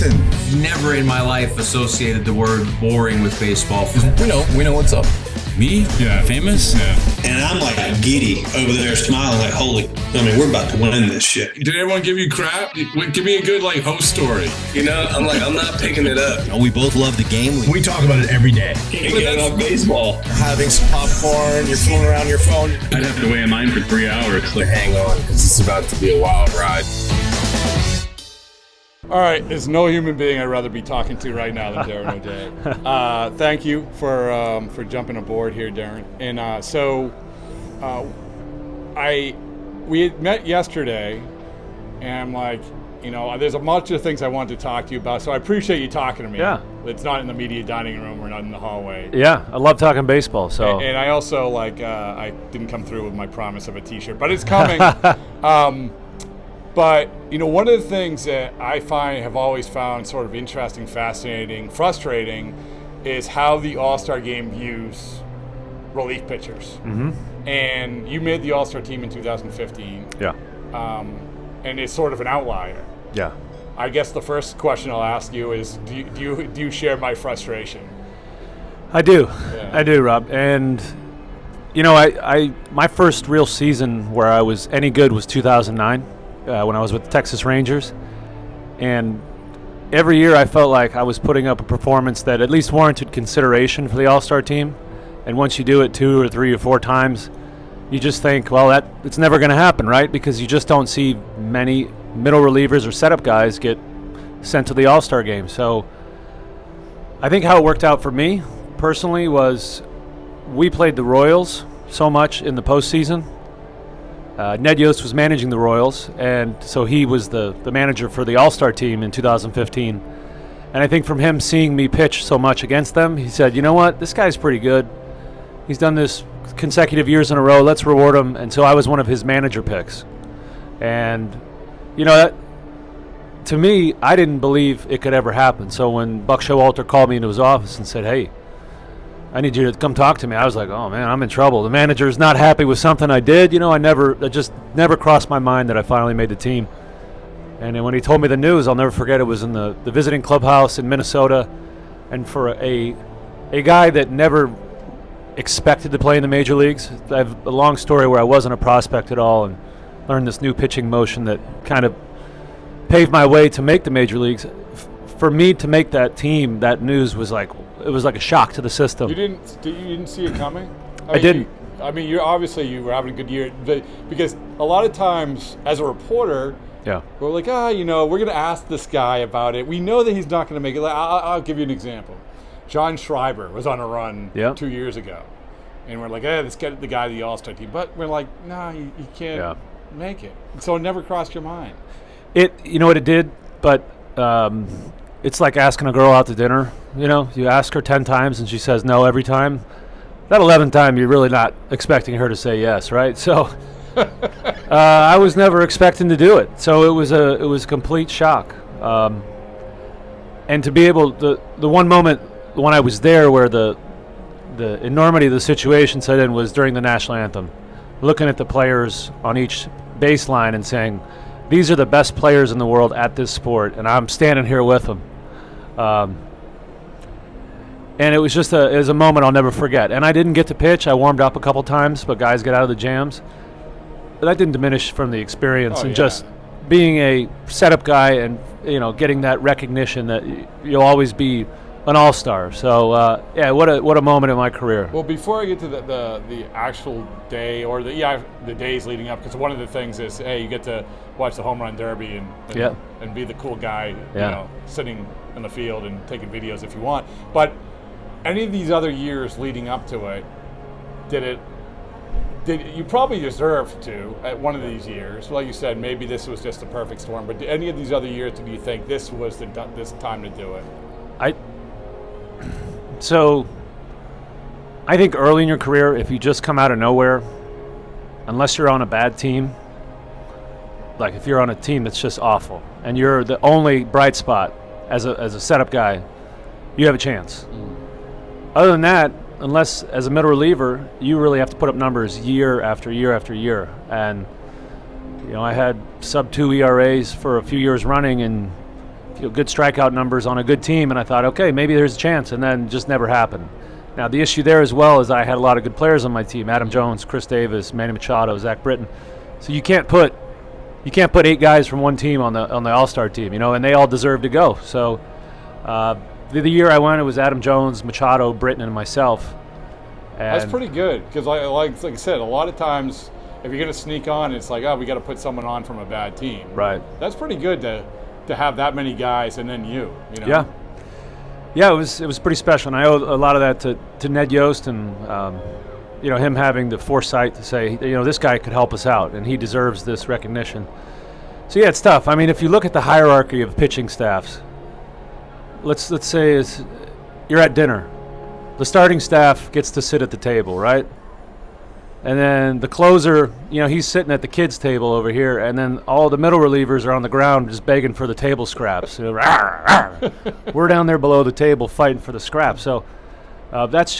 Listen, Never in my life associated the word boring with baseball. we know what's up. Me? Yeah. Famous? Yeah. And I'm like giddy over there smiling like, we're about to win this shit. Did everyone give you crap? Give me a good host story. I'm not picking it up. We both love the game. We talk about it every day. Can't get enough baseball. Having some popcorn, you're fooling around your phone. I'd have to wait in line for 3 hours. Hang on, because it's about to be a wild ride. All right, there's no human being I'd rather be talking to right now than Darren O'Day. Thank you for jumping aboard here, Darren. And we had met yesterday, and I'm like, there's a bunch of things I wanted to talk to you about, so I appreciate you talking to me. Yeah. It's not in the media dining room, we're not in the hallway. Yeah, I love talking baseball. So. And I also, I didn't come through with my promise of a T-shirt, but it's coming. But, one of the things that I have always found sort of interesting, fascinating, frustrating is how the All-Star game views relief pitchers. Mm-hmm. And you made the All-Star team in 2015. Yeah. And it's sort of an outlier. Yeah. I guess the first question I'll ask you is, do you share my frustration? I do. Yeah. I do, Rob. And, my first real season where I was any good was 2009. When I was with the Texas Rangers, and every year I felt like I was putting up a performance that at least warranted consideration for the All-Star team. And once you do it 2 or 3 or 4 times, you just think, well, it's never going to happen, right? Because you just don't see many middle relievers or setup guys get sent to the All-Star game. So I think how it worked out for me personally was we played the Royals so much in the postseason. Ned Yost was managing the Royals, and so he was the manager for the All-Star team in 2015. And I think from him seeing me pitch so much against them, he said, you know what, this guy's pretty good. He's done this consecutive years in a row. Let's reward him. And so I was one of his manager picks. And, that, to me, I didn't believe it could ever happen. So when Buck Showalter called me into his office and said, hey, I need you to come talk to me, I was like, oh man, I'm in trouble. The manager's not happy with something I did. It just never crossed my mind that I finally made the team. And then when he told me the news, I'll never forget, it was in the visiting clubhouse in Minnesota. And for a guy that never expected to play in the major leagues, I have a long story where I wasn't a prospect at all and learned this new pitching motion that kind of paved my way to make the major leagues. For me to make that team, that news was like a shock to the system. You didn't see it coming? I didn't. You were having a good year, because a lot of times as a reporter, yeah, we're like, we're going to ask this guy about it. We know that he's not going to make it. I'll give you an example. John Schreiber was on a run 2 years ago, and we're like, let's get the guy to the All-Star team. But we're like, no, you can't make it. So it never crossed your mind. It did, but it's like asking a girl out to dinner. You ask her 10 times and she says no every time. That 11th time, you're really not expecting her to say yes, right? So I was never expecting to do it. So it was a complete shock. And to be able, the one moment when I was there where the enormity of the situation set in was during the national anthem, looking at the players on each baseline and saying, these are the best players in the world at this sport, and I'm standing here with them. And it was just a moment I'll never forget. And I didn't get to pitch. I warmed up a couple times, but guys get out of the jams. But that didn't diminish from the experience just being a setup guy and getting that recognition that you'll always be an all-star. So what a moment in my career. Well, before I get to the actual day or the days leading up, because one of the things is, hey, you get to watch the home run derby and be the cool guy, sitting in the field and taking videos if you want. But any of these other years leading up to it, did you probably deserved to at one of these years? Like you said, maybe this was just a perfect storm. But any of these other years, do you think this was this time to do it? So I think early in your career, if you just come out of nowhere, unless you're on a bad team, like if you're on a team that's just awful and you're the only bright spot as a setup guy, you have a chance. Other than that, unless as a middle reliever, you really have to put up numbers year after year after year. And I had sub-2 ERAs for a few years running, and good strikeout numbers on a good team, and I thought, okay, maybe there's a chance, and then just never happened. Now, the issue there as well is I had a lot of good players on my team: Adam Jones, Chris Davis, Manny Machado, Zach Britton. So you can't put 8 guys from one team on the All-Star team, and they all deserve to go. So the year I went, it was Adam Jones, Machado, Britton, and myself. And that's pretty good because, like I said, a lot of times if you're going to sneak on, it's like, oh, we got to put someone on from a bad team. Right. That's pretty good to have that many guys and then you know. Yeah. Yeah, it was pretty special, and I owe a lot of that to Ned Yost and him having the foresight to say, this guy could help us out, and he deserves this recognition. So yeah, it's tough. I mean, if you look at the hierarchy of pitching staffs, let's say you're at dinner, the starting staff gets to sit at the table, right? And then the closer, he's sitting at the kids' table over here, and then all the middle relievers are on the ground just begging for the table scraps. Rawr, rawr. We're down there below the table fighting for the scraps. So that's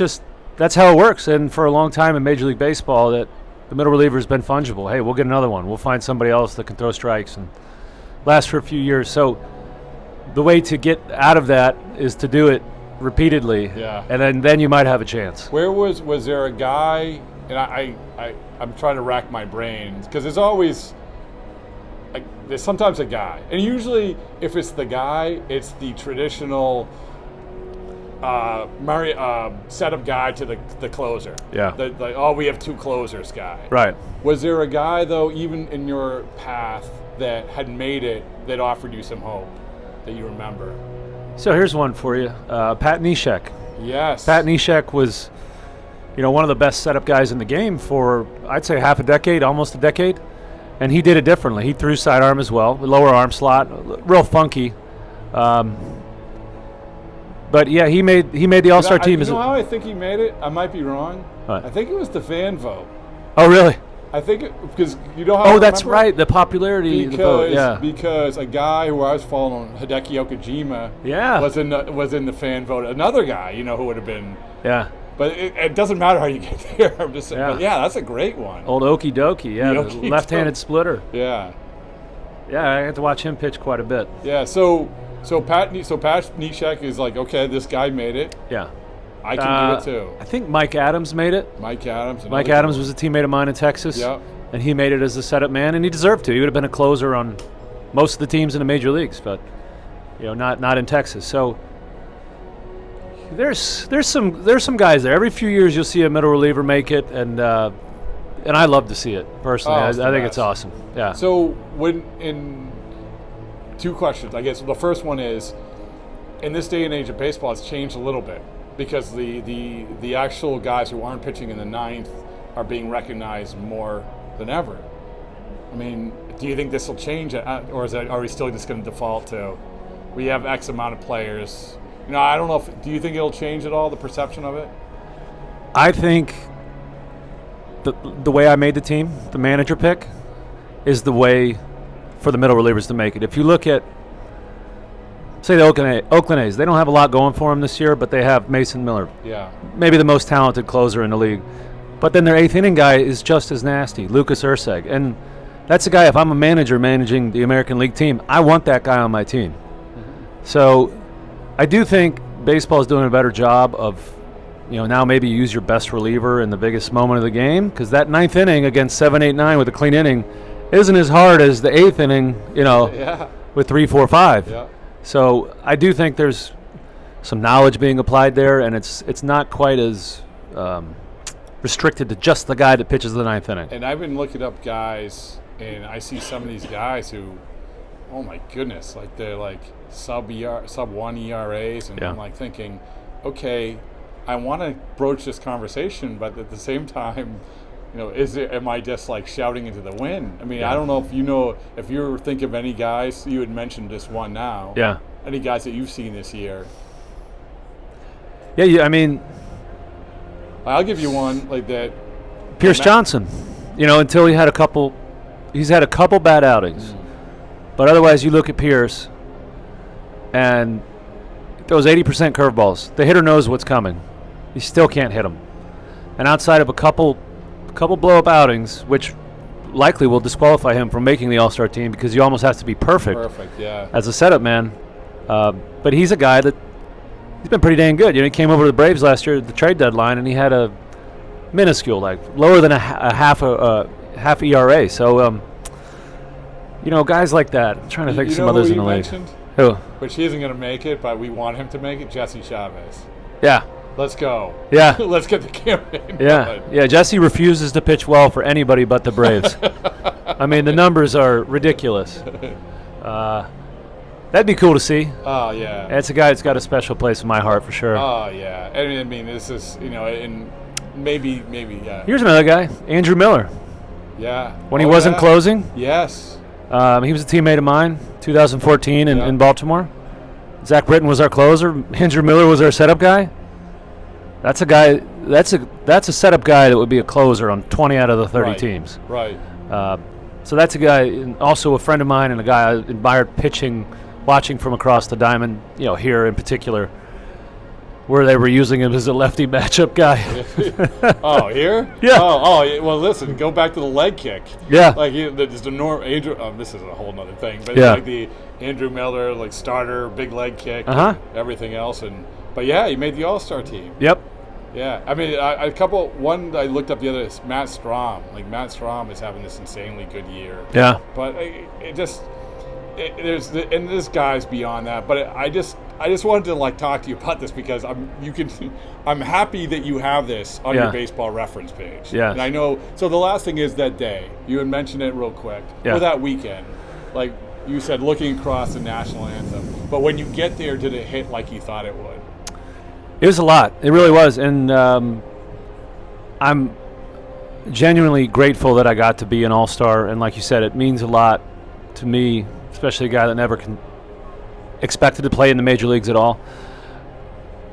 how it works. And for a long time in Major League Baseball, that the middle reliever has been fungible. Hey, we'll get another one. We'll find somebody else that can throw strikes and last for a few years. So the way to get out of that is to do it repeatedly, and then you might have a chance. Where was there a guy? And I'm trying to rack my brains because there's always there's sometimes a guy, and usually if it's the guy, it's the traditional setup guy to the closer. Yeah. We have 2 closers guy. Right. Was there a guy though, even in your path, that had made it that offered you some hope that you remember? So here's one for you, Pat Neshek. Yes. Pat Neshek was one of the best setup guys in the game for, I'd say, half a decade, almost a decade. And he did it differently. He threw sidearm as well, lower arm slot, real funky. But yeah, he made the All-Star team. You know how I think he made it? I might be wrong. What? I think it was the fan vote. Oh, really? I think because you know how. Oh, that's right. The popularity vote. Yeah. Because a guy who I was following, Hideki Okajima, was in the fan vote. Another guy, who would have been. Yeah. But it doesn't matter how you get there. I'm just saying. Yeah, that's a great one. Old Okie Dokie, the left-handed splitter. Yeah. Yeah, I had to watch him pitch quite a bit. Yeah, so Pat Neshek is like, okay, this guy made it. Yeah. I can do it too. I think Mike Adams made it. Mike Adams was a teammate of mine in Texas. Yep. And he made it as a setup man, and he deserved to. He would have been a closer on most of the teams in the major leagues, but not in Texas. So there's some guys there. Every few years you'll see a middle reliever make it, and I love to see it personally. I think it's awesome. Yeah. So in 2 questions, I guess. The first one is, in this day and age of baseball, it's changed a little bit because the actual guys who aren't pitching in the 9th are being recognized more than ever. I mean, do you think this will change, or are we still just going to default to we have X amount of players? I don't know do you think it'll change at all, the perception of it? I think the way I made the team, the manager pick, is the way for the middle relievers to make it. If you look at, say, the Oakland A's, they don't have a lot going for them this year, but they have Mason Miller. Yeah. Maybe the most talented closer in the league. But then their 8th inning guy is just as nasty, Lucas Erceg. And that's a guy, if I'm a manager managing the American League team, I want that guy on my team. Mm-hmm. So I do think baseball is doing a better job of, now maybe use your best reliever in the biggest moment of the game, because that 9th inning against 7, 8, 9 with a clean inning isn't as hard as the 8th inning, with 3, 4, 5. Yeah. So I do think there's some knowledge being applied there, and it's not quite as restricted to just the guy that pitches the 9th inning. And I've been looking up guys, and I see some of these guys who, oh my goodness, like they're like sub 1 ERAs, and I'm like thinking, okay, I want to broach this conversation, but at the same time, am I just like shouting into the wind? I mean, I don't know if you think of any guys. You had mentioned just one now. Yeah. Any guys that you've seen this year? Yeah. I mean, I'll give you one like that. Pierce Johnson. Until he's had a couple bad outings, but otherwise you look at Pierce, and those 80% curveballs. The hitter knows what's coming. He still can't hit them. And outside of a couple blow-up outings, which likely will disqualify him from making the All-Star team because he almost has to be perfect. Perfect, yeah. As a setup man, But he's a guy that he's been pretty dang good. You know, he came over to the Braves last year at the trade deadline, and he had a minuscule, like lower than a half ERA. So, you know, guys like that. I'm trying to think of some others in the league. Who? Which he isn't going to make it, but we want him to make it. Jesse Chavez. Yeah. Let's go. Yeah. Let's get the campaign. Yeah. Yeah. Jesse refuses to pitch well for anybody but the Braves. I mean, the numbers are ridiculous. That'd be cool to see. Oh, yeah. It's a guy that's got a special place in my heart for sure. Oh, yeah. I mean, this is, you know, and maybe, yeah. Here's another guy, Andrew Miller. Yeah. When he wasn't closing. Yes. He was a teammate of mine, 2014 in Baltimore. Zach Britton was our closer. Andrew Miller was our setup guy. That's a guy. That's a setup guy that would be a closer on 20 out of the 30 teams. Right. So that's a guy, and also a friend of mine, and a guy I admired pitching, watching from across the diamond. You know, here in particular, where they were using him as a lefty matchup guy. Oh, here? Yeah. Oh, well, listen, go back to the leg kick. Yeah. Like, there's the Andrew, this is a whole nother thing, but yeah. Like the Andrew Miller, like, starter, big leg kick, everything else. But yeah, he made the All-Star team. Yep. Yeah. I mean, one I looked up the other is Matt Strahm. Like, Matt Strahm is having this insanely good year. Yeah. But and this guy's beyond that. But I just wanted to like talk to you about this because I'm happy that you have this on your baseball reference page. Yeah. And I know. So the last thing is that day. You had mentioned it real quick. Yeah. Or that weekend, like you said, looking across the national anthem. But when you get there, did it hit like you thought it would? It was a lot. It really was, and I'm genuinely grateful that I got to be an All-Star. And like you said, it means a lot to me, especially a guy that never expected to play in the major leagues at all.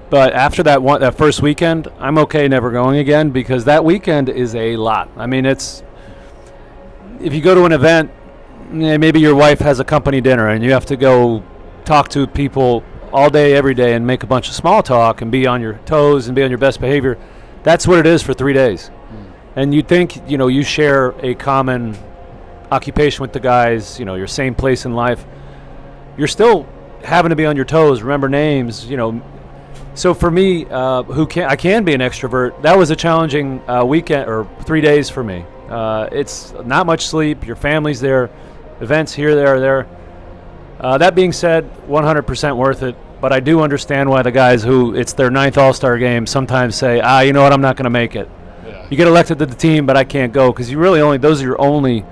But after that first weekend, I'm okay never going again because that weekend is a lot. I mean, if you go to an event, maybe your wife has a company dinner and you have to go talk to people all day, every day, and make a bunch of small talk and be on your toes and be on your best behavior. That's what it is for 3 days. And you think, you know, you share a common occupation with the guys, you know, your same place in life. You're still having to be on your toes, remember names, you know. So for me, I can be an extrovert. That was a challenging weekend or 3 days for me. It's not much sleep. Your family's there, events here, there. That being said, 100% worth it. But I do understand why the guys who it's their 9th All-Star game sometimes say, you know what, I'm not going to make it. Yeah. You get elected to the team, but I can't go because you really those are your only.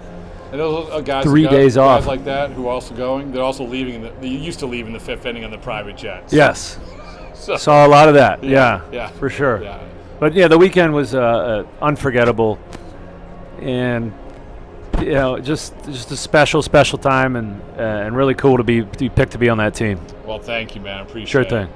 And those guys 3 days off. Guys like that who are also going, they're also leaving. They used to leave in the 5th inning on the private jets. Yes. Saw a lot of that. Yeah. For sure. Yeah. But yeah, the weekend was unforgettable, and you know, just a special time, and really cool to be picked to be on that team. Well, thank you, man. I appreciate it. Sure thing.